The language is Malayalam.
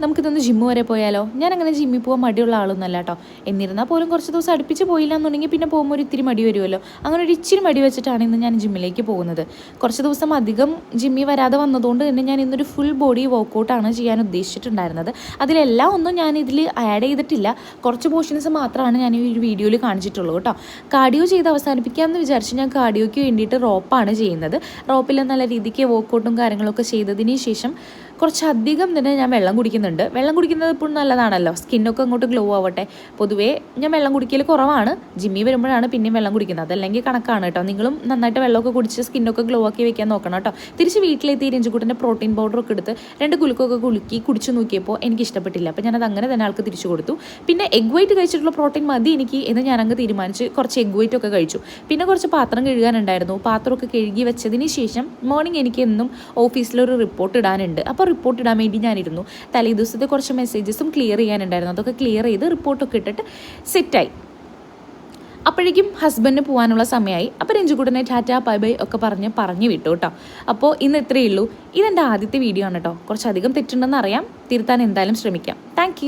നമുക്കിതൊന്ന് ജിമ്മ് വരെ പോയാലോ? ഞാൻ അങ്ങനെ ജിമ്മിൽ പോകാൻ മടിയുള്ള ആളൊന്നുമല്ല കേട്ടോ. എന്നിരുന്നാൽ പോലും കുറച്ച് ദിവസം അടുപ്പിച്ച് പോയില്ല എന്നുണ്ടെങ്കിൽ പിന്നെ പോകുമ്പോൾ ഒരു ഇത്തിരി മടി വരുമല്ലോ. അങ്ങനെ ഒരു ഇച്ചിരി മടി വെച്ചിട്ടാണ് ഇന്ന് ഞാൻ ജിമ്മിലേക്ക് പോകുന്നത്. കുറച്ച് ദിവസം അധികം ജിമ്മിൽ വരാതെ വന്നതുകൊണ്ട് തന്നെ ഞാൻ ഇന്നൊരു ഫുൾ ബോഡി വർക്കൗട്ടാണ് ചെയ്യാൻ ഉദ്ദേശിച്ചിട്ടുണ്ടായിരുന്നത്. അതിലെല്ലാം ഒന്നും ഞാൻ ഇതിൽ ആഡ് ചെയ്തിട്ടില്ല. കുറച്ച് പോർഷൻസ് മാത്രമാണ് ഞാൻ ഈ ഒരു വീഡിയോയിൽ കാണിച്ചിട്ടുള്ളൂ കേട്ടോ. കാർഡിയോ ചെയ്ത് അവസാനിപ്പിക്കാമെന്ന് വിചാരിച്ച് ഞാൻ കാർഡിയോയ്ക്ക് വേണ്ടിയിട്ട് റോപ്പാണ് ചെയ്യുന്നത്. റോപ്പിൽ നല്ല രീതിക്ക് വർക്കൗട്ടും കാര്യങ്ങളൊക്കെ ചെയ്തതിന് ശേഷം കുറച്ചധികം തന്നെ ഞാൻ വെള്ളം കുടിക്കുന്നുണ്ട്. വെള്ളം കുടിക്കുന്നത് ഇപ്പോഴും നല്ലതാണല്ലോ, സ്കിന്നൊക്കെ അങ്ങോട്ട് ഗ്ലോ ആവട്ടെ. പൊതുവേ ഞാൻ വെള്ളം കുടിക്കൽ കുറവാണ്, ജിമ്മിൽ വരുമ്പോഴാണ് പിന്നെയും വെള്ളം കുടിക്കുന്നത്. അതല്ലെങ്കിൽ കണക്കാണ് കേട്ടോ. നിങ്ങളും നന്നായിട്ട് വെള്ളമൊക്കെ കുടിച്ച് സ്കിന്നൊക്കെ ഗ്ലോ ആക്കി വെക്കാൻ നോക്കണം കേട്ടോ. തിരിച്ച് വീട്ടിലെത്തി രഞ്ജുക്കുട്ടൻ്റെ പ്രോട്ടീൻ പൗഡറൊക്കെ എടുത്ത് 2 കുലുക്കൊക്കെ കുടിച്ചു നോക്കിയപ്പോൾ എനിക്ക് ഇഷ്ടപ്പെട്ടില്ല. അപ്പോൾ ഞാനത് അങ്ങനെ തന്നെ ആൾക്ക് തിരിച്ചു കൊടുത്തു. പിന്നെ എഗ് വൈറ്റ് കഴിച്ചിട്ടുള്ള പ്രോട്ടീൻ മതി എനിക്ക് എന്ന് ഞാനങ്ങ് തീരുമാനിച്ച് കുറച്ച് എഗ് വൈറ്റ് ഒക്കെ കഴിച്ചു. പിന്നെ കുറച്ച് പാത്രം കഴുകാനുണ്ടായിരുന്നു. പാത്രമൊക്കെ കഴുകി വെച്ചതിന് ശേഷം മോർണിംഗ് എനിക്ക് എന്നും ഓഫീസിലൊരു റിപ്പോർട്ട് ഇടാനുണ്ട്. അപ്പോൾ റിപ്പോർട്ട് ഇടാൻ വേണ്ടി ഞാനിരുന്നു. തലേ ദിവസത്തെ കുറച്ച് മെസ്സേജസും ക്ലിയർ ചെയ്യാനുണ്ടായിരുന്നു. അതൊക്കെ ക്ലിയർ ചെയ്ത് റിപ്പോർട്ടൊക്കെ ഇട്ടിട്ട് സെറ്റായി. അപ്പോഴേക്കും ഹസ്ബൻഡിന് പോകാനുള്ള സമയമായി. അപ്പോൾ രഞ്ജുക്കുട്ടനെ ടാറ്റ ബൈ ബൈ ഒക്കെ പറഞ്ഞു വിട്ടു കേട്ടോ. അപ്പോൾ ഇന്ന് ഇത്രയേ ഉള്ളൂ. ഇതെൻ്റെ ആദ്യത്തെ വീഡിയോ ആണ് കേട്ടോ. കുറച്ചധികം തെറ്റുണ്ടെന്ന് അറിയാം, തിരുത്താൻ എന്തായാലും ശ്രമിക്കാം. താങ്ക്